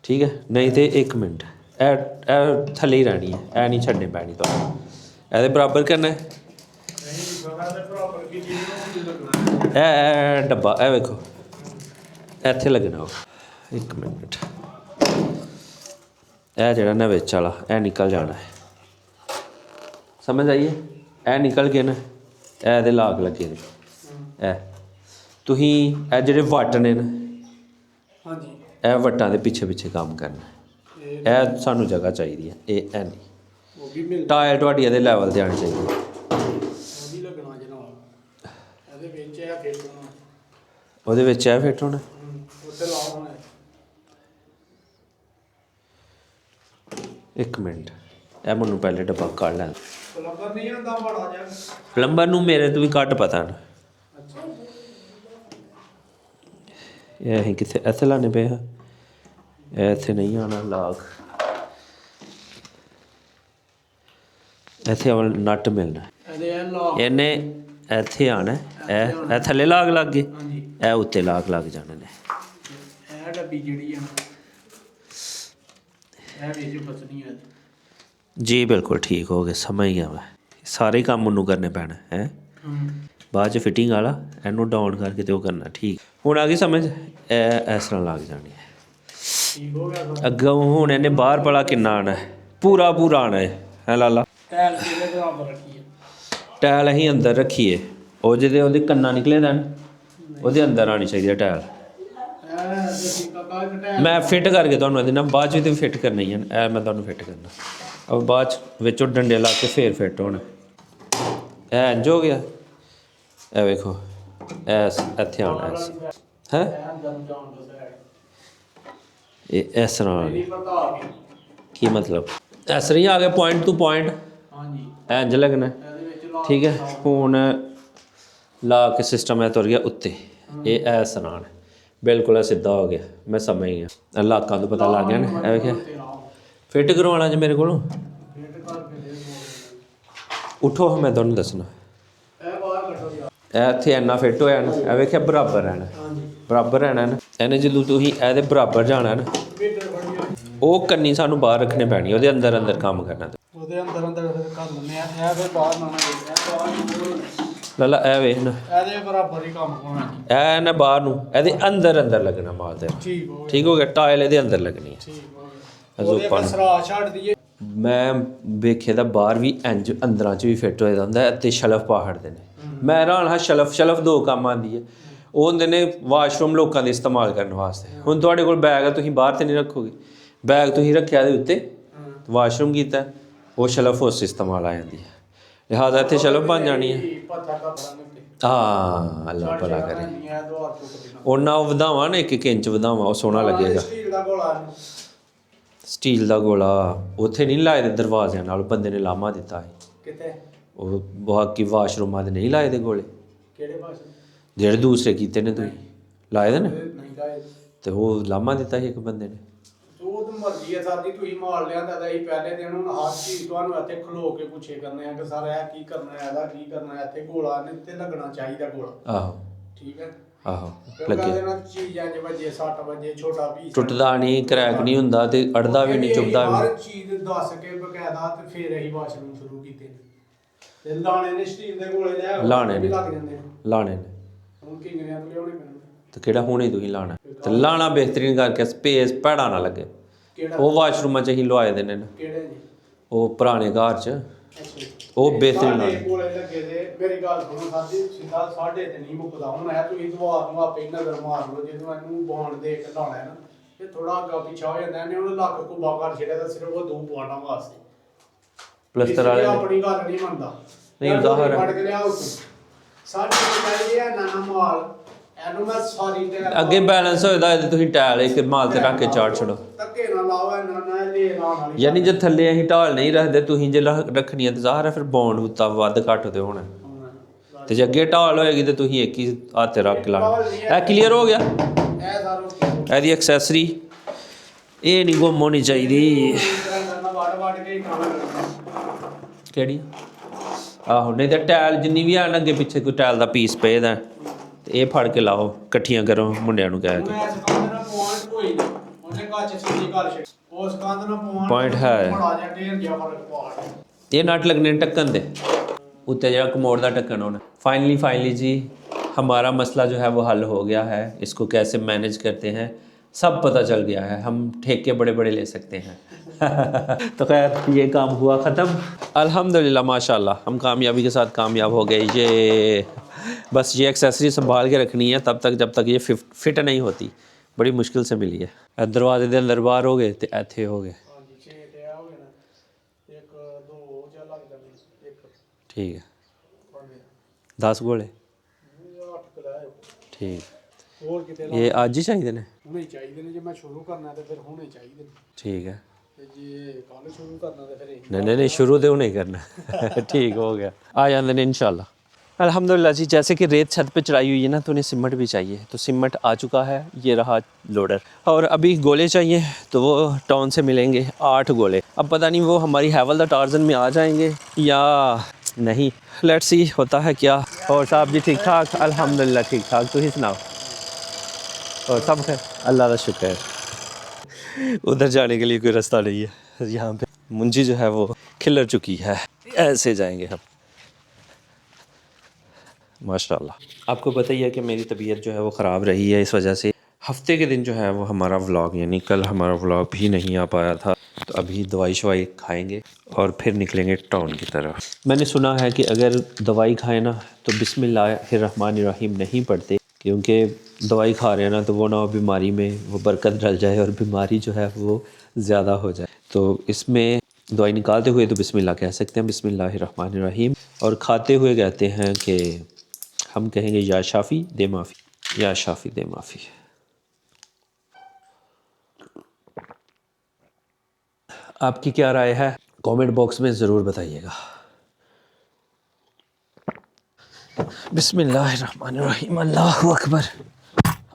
ਠੀਕ ਹੈ, ਨਹੀਂ ਤੇ 1 ਮਿੰਟ ਇਹ ਥੱਲੇ ਹੀ ਰਹਿਣੀ ਹੈ, ਇਹ ਨਹੀਂ ਛੱਡਣੀ ਪੈਣੀ ਤੁਹਾਨੂੰ। ਇਹਦੇ ਬਰਾਬਰ ਕਰਨਾ ਹੈ। ਇਹ ਡੱਬਾ ਇਹ ਵੇਖੋ ਇੱਥੇ ਲੱਗਣਾ। 1 ਮਿੰਟ, ਇਹ ਜਿਹੜਾ ਨਾ ਵਿੱਚ ਵਾਲਾ ਇਹ ਨਿਕਲ ਜਾਣਾ ਹੈ। ਸਮਝ ਆਈਏ, ਇਹ ਨਿਕਲ ਕੇ ਨਾ ਇਹ ਇਹਦੇ ਲਾਗ ਲੱਗੇ ਨੇ। ਇਹ ਤੁਸੀਂ ਇਹ ਜਿਹੜੇ ਵੱਟ ਨੇ ਨਾ, ਹਾਂਜੀ, ਇਹ ਵੱਟਾਂ ਦੇ ਪਿੱਛੇ ਪਿੱਛੇ ਕੰਮ ਕਰਨਾ। ਇਹ ਸਾਨੂੰ ਜਗ੍ਹਾ ਚਾਹੀਦੀ ਹੈ, ਇਹ ਨਹੀਂ ਟਾਇਲ ਤੁਹਾਡੀ ਇਹਦੇ ਲੈਵਲ 'ਤੇ ਆਉਣੀ ਚਾਹੀਦੀ ਹੈ। ਉਹਦੇ ਵਿੱਚ ਇਹ ਫਿੱਟ ਹੋਣਾ। एक मिनट, ਇਹ ਮੈਨੂੰ ਪਹਿਲੇ ਡੱਬਾ ਕੱਢ ਲੈਣ। ਪਲੰਬਰ ਨਹੀਂ ਆਉਂਦਾ ਬੜਾ ਜਿਹਾ, ਪਲੰਬਰ ਨੂੰ ਮੇਰੇ ਤੋਂ ਵੀ ਘੱਟ ਪਤਾ ਨਾ। ਇਹ ਅਸੀਂ ਕਿੱਥੇ ਇੱਥੇ ਲਾਣੇ ਪਏ ਆ, ਇਹ ਇੱਥੇ ਨਹੀਂ ਆਉਣਾ ਲਾਗ, ਇੱਥੇ ਨਟ ਮਿਲਣਾ। ਇਹਨੇ ਇੱਥੇ ਆਉਣਾ, ਇਹ ਥੱਲੇ ਲਾਗ ਲੱਗ ਗਏ, ਇਹ ਉੱਤੇ ਲਾਗ ਲੱਗ ਜਾਣੇ ਨੇ। ਇਹ ਡੱਬੀ ਜਿਹੜੀ ਆ जी बिल्कुल ठीक हो गए, समझ गया मैं। सारे काम मैनू करने पैना है, बाद च फिटिंग वाला इनू डाउन करके तो करना। ठीक हुण आ गई समझ, इस तरह लग जानी है। अगों हुण इन्हें बाहर भला किन्ना आना है, पूरा आना है लाला। टैल असीं अंदर रखीए, वो जो ਉਹਦੇ ਕੰਨਾਂ निकले दैन ਉਹਦੇ अंदर आनी चाहिए टैल। मैं फिट करके तुहानूं देना, बाद च फिट करनी है, मैं तुहानूं फिट करना। अब बाद विचों डंडे ला के फिर फिट होना। इंज हो गया, ए वेखो इत्थे आना है इस तरह। की मतलब इस तरह ही आ गया, पॉइंट टू पॉइंट इंज लगना। ठीक है, हुण ਲਾ के सिस्टम है तुर गया उत्ते ये ऐ सनान बिल्कुल सीधा हो गया मैं समझ गया लाकां तो पता लग गया ना ऐ वेखिया फिट करवाना जी मेरे को उठो मैं तुहानूं दसना ਇੱਥੇ ਇੰਨਾ ਫਿੱਟ ਹੋਇਆ ਨਾ ਇਹ ਵੇਖਿਆ ਬਰਾਬਰ ਰਹਿਣਾ ਬਰਾਬਰ ਰਹਿਣਾ ਨਾ ਇਹਨੇ ਜਦੋਂ ਤੁਸੀਂ ਇਹਦੇ ਬਰਾਬਰ ਜਾਣਾ ਨਾ ਉਹ ਕੰਨੀ ਸਾਨੂੰ ਬਾਹਰ ਰੱਖਣੇ ਪੈਣੀ ਉਹਦੇ ਅੰਦਰ ਅੰਦਰ ਕੰਮ ਕਰਨਾ ਉਹਦੇ ਅੰਦਰ ਅੰਦਰ ਕਰ ਲੈਂਦੇ ਆ ਇਹ ਫਿਰ ਬਾਹਰ ਨਾ ਲੱਲਾ ਇਹ ਵੇਖ ਨਾ ਇਹਦੇ ਬਰਾਬਰ ਹੀ ਕੰਮ ਹੋਣਾ ਇਹ ਨਾ ਬਾਹਰ ਨੂੰ ਇਹਦੇ ਅੰਦਰ ਅੰਦਰ ਲੱਗਣਾ ਮਾਲ ਦੇ ਠੀਕ ਹੋ ਗਿਆ ਟਾਇਲ ਇਹਦੇ ਅੰਦਰ ਲੱਗਣੀ ਹੈ ਉਹਦੇ ਫਿਰ ਸਰਾ ਛੱਡ ਦਈਏ ਮੈਂ ਵੇਖੇ ਦਾ ਬਾਹਰ ਵੀ ਇੰਜ ਅੰਦਰਾਂ 'ਚ ਵੀ ਫਿੱਟ ਹੋਇਆ ਹੁੰਦਾ ਤੇ ਸ਼ਲਫ ਪਾਹੜਦੇ ਨੇ ਮੈਂ ਹੈਰਾਨ ਹਾਂ ਸ਼ਲਫ ਦੋ ਕੰਮ ਆਉਂਦੀ ਹੈ ਉਹ ਹੁੰਦੇ ਨੇ ਵਾਸ਼ਰੂਮ ਲੋਕਾਂ ਦੇ ਇਸਤੇਮਾਲ ਕਰਨ ਵਾਸਤੇ ਹੁਣ ਤੁਹਾਡੇ ਕੋਲ ਬੈਗ ਹੈ ਤੁਸੀਂ ਬਾਹਰ ਤੇ ਨਹੀਂ ਰੱਖੋਗੇ ਬੈਗ ਤੁਸੀਂ ਰੱਖਿਆ ਦੇ ਉੱਤੇ ਵਾਸ਼ਰੂਮ ਕੀਤਾ ਉਹ ਸ਼ਲਫ ਉਸ ਇਸਤੇਮਾਲ ਆ ਜਾਂਦੀ ਹੈ ਲਿਹਾਜ਼ਾ ਇੱਥੇ ਸ਼ਲਫ ਬਣ ਜਾਣੀ ਹੈ ਹਾਂ ਅੱਲਾ ਭਲਾ ਕਰੇ ਉਹਨਾਂ ਉਹ ਵਧਾਵਾਂ ਨਾ 1 ਇੰਚ ਵਧਾਵਾਂ ਉਹ ਸੋਹਣਾ ਲੱਗੇਗਾ ਸਟੀਲ ਦਾ ਗੋਲਾ ਉੱਥੇ ਨਹੀਂ ਲਾਏ ਦੇ ਦਰਵਾਜ਼ਿਆਂ ਨਾਲ ਬੰਦੇ ਨੇ ਲਾਮਾ ਦਿੱਤਾ ਹੈ ਕਿਤੇ ਉਹ ਬਾਕੀ ਵਾਸ਼ਰੂਮਾਂ ਦੇ ਨਹੀਂ ਲਾਏ ਦੇ ਗੋਲੇ ਕਿਹੜੇ ਵਾਸ਼ਰੂਮ ਜਿਹੜੇ ਦੂਸਰੇ ਕੀਤੇ ਨੇ ਤੁਸੀਂ ਲਾਏ ਦੇ ਨੇ ਨਹੀਂ ਲਾਏ ਤੇ ਉਹ ਲਾਮਾ ਦਿੱਤਾ ਸੀ ਇੱਕ ਬੰਦੇ ਨੇ ਉਹ ਤਾਂ ਮਰਜ਼ੀ ਹੈ ਸਾਡੀ ਤੁਸੀਂ ਮਾਲ ਲਿਆਂਦਾ ਤਾਂ ਅਸੀਂ ਪਹਿਲੇ ਦਿਨ ਹੁਣ ਹਰ ਚੀਜ਼ ਤੁਹਾਨੂੰ ਇੱਥੇ ਖਲੋ ਕੇ ਪੁੱਛੇ ਕਰਨੇ ਆ ਕਿ ਸਰ ਇਹ ਕੀ ਕਰਨਾ ਹੈ ਇਹਦਾ ਕੀ ਕਰਨਾ ਹੈ ਇੱਥੇ ਗੋਲਾ ਨੇ ਤੇ ਲੱਗਣਾ ਚਾਹੀਦਾ ਗੋਲਾ ਆਹੋ ਠੀਕ ਹੈ ਆਹੋ ਲੱਗੇ ਲੱਗੇ ਨਾ ਚੀਜ਼ਾਂ 'ਚ ਵਜੇ 60 ਵਜੇ ਛੋਟਾ ਵੀ ਟੁੱਟਦਾ ਨਹੀਂ ਕਰੈਕ ਨਹੀਂ ਹੁੰਦਾ ਤੇ ਅੜਦਾ ਵੀ ਨਹੀਂ ਚੁੱਭਦਾ ਵੀ ਹਰ ਚੀਜ਼ ਦੱਸ ਕੇ ਬਕਾਇਦਾ ਤੇ ਫਿਰ ਅਸੀਂ ਵਾਸ਼ਰੂਮ ਸ਼ੁਰੂ ਕੀਤੇ ਨੇ ਤੇ ਲਾਣੇ ਨੇ ਸਟੀਲ ਦੇ ਗੋਲੇ ਲੈ ਲਾਣੇ ਨੇ ਲੱਗ ਜਾਂਦੇ ਨੇ ਲਾਣੇ ਨੇ ਹੁਣ ਕਿੰਗਰਿਆਂ ਤੋਂ ਲਿਆਉਣੇ ਪੈਣਗੇ ਤੇ ਕਿਹੜਾ ਹੁਣੇ ਤੁਸੀਂ ਲਾਣਾ ਤੇ ਲਾਣਾ ਬਿਹਤਰੀਨ ਕਰਕੇ ਸਪੇਸ ਭੈੜਾ ਨਾ ਲੱਗੇ ਕਿਹੜਾ ਉਹ ਵਾਸ਼ਰੂਮਾਂ 'ਚ ਹੀ ਲਵਾਏ ਦੇ ਨੇ ਨਾ ਕਿਹੜੇ ਜੀ ਉਹ ਪੁਰਾਣੇ ਘਰ 'ਚ ਅੱਛਾ ਉਹ ਬਿਹਤਰੀਨ ਸਾਡੇ ਲਾਣੇ ਕੋਲੇ ਲੱਗੇ ਦੇ ਮੇਰੀ ਗੱਲ ਸੁਣੋ ਸਾਡੀ ਸਿੱਧਾ ਸਾਡੇ ਤੇ ਨਹੀਂ ਮੁੱਕਦਾ ਹੁਣ ਹੈ ਤੁਸੀਂ ਦੁਆਰ ਨੂੰ ਆਪੇ ਨਜ਼ਰ ਮਾਰ ਲਓ ਜਦੋਂ ਇਹਨੂੰ ਬੌਂਡ ਦੇ ਕੇ ਲਾਉਣਾ ਹੈ ਨਾ ਤੇ ਥੋੜਾ ਅੱਗਾ ਪਿੱਛਾ ਹੋ ਜਾਂਦਾ ਇਹਨੇ ਉਹਨੂੰ ਲੱਕ ਕੁੱਬਾ ਕਰ ਛੱਡਿਆ ਤਾਂ ਸਿਰਫ ਉਹ 2 ਪੁਆਟਾਂ ਵਾਸਤੇ ਪਲਸਤਰ ਵਾਲੇ ਨੇ ਆਪਣੀ ਗੱਲ ਨਹੀਂ ਮੰਨਦਾ ਨਹੀਂ, ਉਦਾਹਰਨ- ਫੜ ਕੇ ਲਿਆ ਉਸ ਸਾਡੇ ਕੋਲ ਚਾਹੀਏ ਨਾਨਾ ਮਾਲ ਇਹਨੂੰ ਮੈਂ ਸਾਰੀ ਤੇ ਅੱਗੇ ਬੈਲੈਂਸ ਹੋਏਦਾ ਇਹਦੇ ਤੁਸੀਂ ਟਾਇਲ ਇੱਕ ਮਾਲ ਤੇ ਰੱਖ ਕੇ ਚਾੜ ਛੱਡੋ ਧੱਕੇ ਨਾ ਲਾਓ ਇਹਨਾਂ ਨਾਲ ਲੈ ਲਾਉਣ ਵਾਲੀ ਯਾਨੀ ਜੇ ਥੱਲੇ ਅਸੀਂ ਢਾਲ ਨਹੀਂ ਰੱਖਦੇ ਤੁਸੀਂ ਜੇ ਰੱਖਣੀ ਹੈ ਤਾਂ ਜ਼ਾਹਰ ਹੈ ਫਿਰ ਬੌਂਡ ਉੱਤਾ ਵੱਧ ਘੱਟ ਤੇ ਹੋਣਾ ਤੇ ਜੇ ਅੱਗੇ ਢਾਲ ਹੋਏਗੀ ਤੇ ਤੁਸੀਂ ਇੱਕ ਹੀ ਹੱਥ ਤੇ ਰੱਖ ਕੇ ਲਾਣਾ ਇਹ ਕਲੀਅਰ ਹੋ ਗਿਆ ਇਹ ਸਾਰੋ ਇਹਦੀ ਐਕਸੈਸਰੀ ਇਹ ਨਹੀਂ ਗੁੰਮ ਹੋਣੀ ਚਾਹੀਦੀ ਵੜ ਕੇ ਹੀ ਕੰਮ ਕਿਹੜੀ ਆਹੋ ਨਹੀਂ ਤਾਂ ਟਾਇਲ ਜਿੰਨੀ ਵੀ ਆ ਨਾ ਅੱਗੇ ਪਿੱਛੇ ਕੋਈ ਟਾਇਲ ਦਾ ਪੀਸ ਪਏ ਦਾ ਤੇ ਇਹ ਫੜ ਕੇ ਲਾਓ ਇਕੱਠੀਆਂ ਕਰੋ ਮੁੰਡਿਆਂ ਨੂੰ ਕਹਿ ਕੇ ਮੈਂ ਸਕਾਂਦ ਨਾ ਪੁਆਇੰਟ ਕੋਈ ਨਹੀਂ ਉਹਨੇ ਕੱਚ ਸਿੱਧੀ ਕਰ ਛੱਡ ਉਸ ਸਕਾਂਦ ਨਾ ਪੁਆਇੰਟ ਹੈ ਬੜਾ ਜਿਹਾ ਢੇਰ ਜਿਹਾ ਫਰਕ ਪਾ ये नट लगने ढक्कन दे उत्ते जरा कमोड़ का ढक्कन होना फाइनली जी हमारा मसला जो है वो हल हो गया है इसको कैसे मैनेज करते हैं सब पता चल गया है हम ठेके बड़े बड़े ले सकते हैं तो खैर ये काम हुआ ख़त्म अल्हम्दुलिल्लाह माशाल्लाह हम कामयाबी के साथ कामयाब हो गए ये बस ये एक्सेसरी संभाल के रखनी है तब तक जब तक ये फिट नहीं होती बड़ी मुश्किल से मिली है दरवाजे के अंदर बाहर हो गए तो इत्थे हो गए ठीक है 10 गोले ठीक ये आज ही चाहिए ने ਹੁਣੇ ਚਾਹੀਦੇ ਨੇ ਜੇ ਮੈਂ ਸ਼ੁਰੂ ਕਰਨਾ ਤੇ ਫਿਰ ਹੁਣੇ ਚਾਹੀਦੇ ਨੇ ठीक है ਤੇ ਜੇ ਕੱਲ ਸ਼ੁਰੂ ਕਰਨਾ ਤੇ ਫਿਰ ਇਹ नहीं शुरू तो नहीं करना ठीक हो गया आ जाते हैं इंशाल्लाह अल्हम्दुलिल्लाह जी जैसे कि रेत छत पे चढ़ाई हुई है ना तो उन्हें सिमट भी चाहिए तो सिमट आ चुका है ये रहा लोडर और अभी गोले चाहिए तो वो टाउन से मिलेंगे 8 गोले अब पता नहीं वो हमारी हैवल द टार्जन में आ जाएंगे या नहीं लेट्स सी होता है क्या और साहब जी ठीक ठाक अल्हम्दुलिल्लाह ठीक ठाक तो ही सुनाओ और सब खैर अल्लाह का शुक्र है उधर जाने के लिए कोई रास्ता नहीं है यहाँ पे मुंजी जो है वो खिलर चुकी है ऐसे जाएंगे हम माशाल्लाह आपको पता ही है कि मेरी तबीयत जो है वो ख़राब रही है इस वजह से हफ्ते के दिन जो है वो हमारा व्लॉग यानी कल हमारा व्लॉग भी नहीं आ पाया था तो अभी दवाई शवाई खाएंगे और फिर निकलेंगे टाउन की तरफ मैंने सुना है कि अगर दवाई खाएं ना तो बिस्मिल्लाहिर्रहमानिर्रहीम नहीं पढ़ते क्योंकि दवाई खा रहे हैं ना तो वो ना बीमारी में वो बरकत डल जाए और बीमारी जो है वो ज़्यादा हो जाए तो इसमें दवाई निकालते हुए तो बिस्मिल्लाह कह सकते हैं बिस्मिल्लाहिर्रहमानिर्रहीम और खाते हुए कहते हैं कि हम कहेंगे या शाफ़ी दे माफ़ी या शाफ़ी दे माफ़ी आपकी क्या राय है कमेंट बॉक्स में ज़रूर बताइएगा बिस्मिल्लाहिर्रहमानिर्रहीम, अल्लाहु अकबर।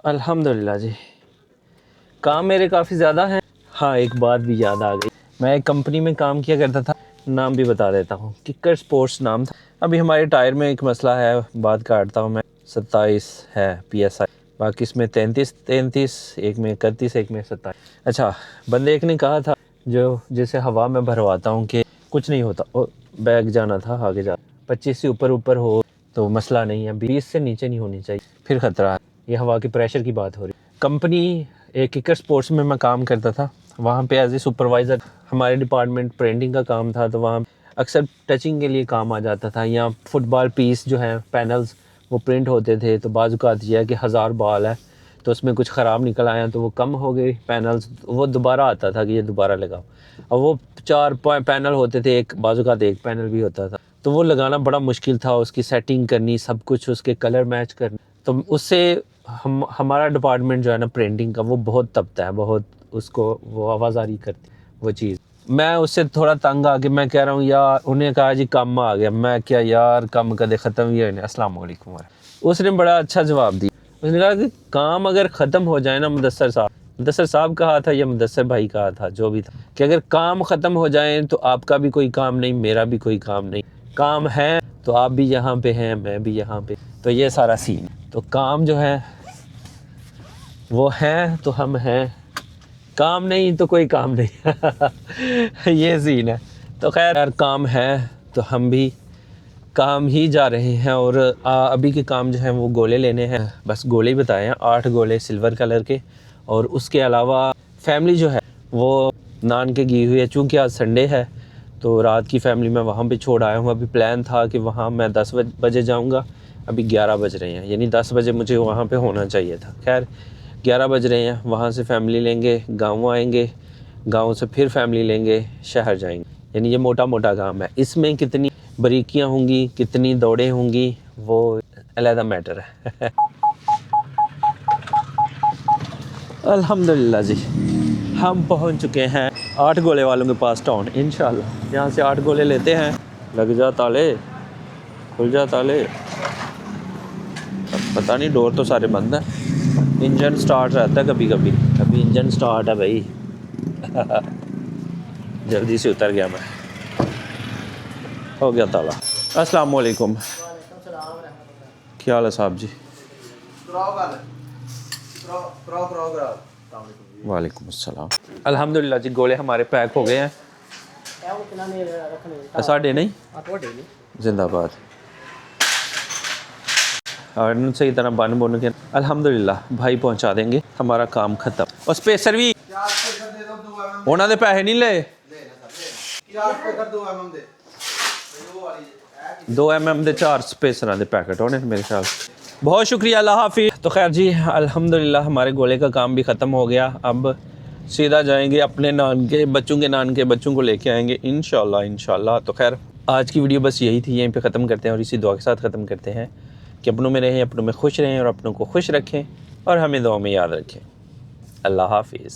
अल्हम्दुलिल्लाह जी, काम मेरे काफ़ी ज़्यादा हैं। हाँ, एक बात भी याद आ गई, मैं एक कंपनी में काम किया करता था, नाम भी बता देता हूँ, किकर स्पोर्ट्स नाम था। अभी हमारे टायर में एक मसला है, बात काटता हूँ मैं। 27 है PSI, बाकी इसमें 33, एक में 31, एक में 27। अच्छा, बंदे एक ने कहा था, जो जैसे हवा में भरवाता हूँ कि कुछ नहीं होता, और बैग जाना था आगे जा, 25 से ऊपर हो तो मसला नहीं है, 20 से नीचे नहीं होनी चाहिए, फिर ख़तरा है। ये हवा के प्रेशर की बात हो रही। कंपनी एक किकर स्पोर्ट्स में मैं काम करता था, वहाँ पे एज ए सुपरवाइज़र, हमारे डिपार्टमेंट प्रिंटिंग का काम था, तो वहाँ अक्सर टचिंग के लिए काम आ जाता था। या फुटबॉल पीस जो है, पैनल्स वो प्रिंट होते थे, तो बाज़ औक़ात ये है कि 1000 बॉल है तो उसमें कुछ ख़राब निकल आया, तो वो कम हो गई पैनल्स, वो दोबारा आता था कि ये दोबारा लगाओ। और वो 4 पैनल होते थे, एक बाज़ औक़ात एक पैनल भी होता था, तो वो लगाना बड़ा मुश्किल था, उसकी सेटिंग करनी, सब कुछ उसके कलर मैच करनी। तो उससे हमारा डिपार्टमेंट जो है ना प्रिंटिंग का, वो बहुत तपता है, बहुत उसको वो आवाज़ारी करती वो चीज़। मैं उससे थोड़ा तंग आ के मैं कह रहा हूँ यार, उन्हें कहा जी कम आ गया, मैं क्या यार कम कदे ख़त्म ही होने, अस्सलाम वालेकुम। उसने बड़ा अच्छा जवाब दिया, उसने कहा कि काम अगर ख़त्म हो जाए ना, मुदस्सर साहब कहा था या मुदस्सर भाई कहा था, जो भी था, कि अगर काम ख़त्म हो जाए तो आपका भी कोई काम नहीं, मेरा भी कोई काम नहीं, काम है तो आप भी यहाँ पे हैं, मैं भी यहाँ पे, तो ये सारा सीन। तो काम जो है वो है तो हम हैं, काम नहीं तो कोई काम नहीं ये सीन है। तो खैर यार, काम है तो हम भी काम ही जा रहे हैं। और अभी के काम जो है वो गोले लेने हैं, बस गोले ही बताए हैं, 8 गोले सिल्वर कलर के। और उसके अलावा फैमिली जो है वो नान के गई हुई है, चूँकि आज संडे है तो रात की फैमिली मैं वहाँ पे छोड़ आया हूँ। अभी प्लान था कि वहाँ मैं 10 बजे जाऊँगा, अभी 11 बज रहे हैं, यानी 10 बजे मुझे वहाँ पे होना चाहिए था। खैर 11 बज रहे हैं, वहाँ से फैमिली लेंगे, गाँव आएंगे, गाँव से फिर फैमिली लेंगे, शहर जाएंगे। यानी ये मोटा मोटा काम है, इसमें कितनी बारीकियाँ होंगी, कितनी दौड़ें होंगी, वो अलग मैटर है अल्हम्दुलिल्लाह जी, हम पहुंच चुके हैं 8 गोले वालों के पास टाउन। इंशाल्लाह यहाँ से 8 गोले लेते हैं। लग जा ताले, खुल जा ताले, पता नहीं, डोर तो सारे बंद हैं। इंजन स्टार्ट रहता है कभी कभी, अभी इंजन स्टार्ट है भाई जल्दी से उतर गया मैं, हो गया ताला। अस्सलाम वालेकुम, क्या हाल है साहब जी? वालेकुम अस्सलाम। अल्हम्दुलिल्लाह जी, गोले हमारे पैक हो गए हैं। साढ़े नहीं, जिंदाबाद। और सही तरह बन बुन के अल्हम्दुलिल्लाह भाई पहुंचा देंगे, हमारा काम खत्म। और स्पेसर भी उन्होंने पैसे नहीं ले, 2 mm दे 4 स्पेसर दे पैकेट होने मेरे ख्याल। बहुत शुक्रिया, अल्लाह हाफिज़। तो खैर जी, अल्हम्दुलिल्लाह हमारे गोले का काम भी ख़त्म हो गया। अब सीधा जाएंगे अपने नान के बच्चों के नान के बच्चों को लेके आएंगे इंशाल्लाह। तो खैर आज की वीडियो बस यही थी, यहीं पे ख़त्म करते हैं और इसी दुआ के साथ ख़त्म करते हैं कि अपनों में रहें, अपनों में खुश रहें और अपनों को खुश रखें और हमें दुआ में याद रखें। अल्लाह हाफिज़।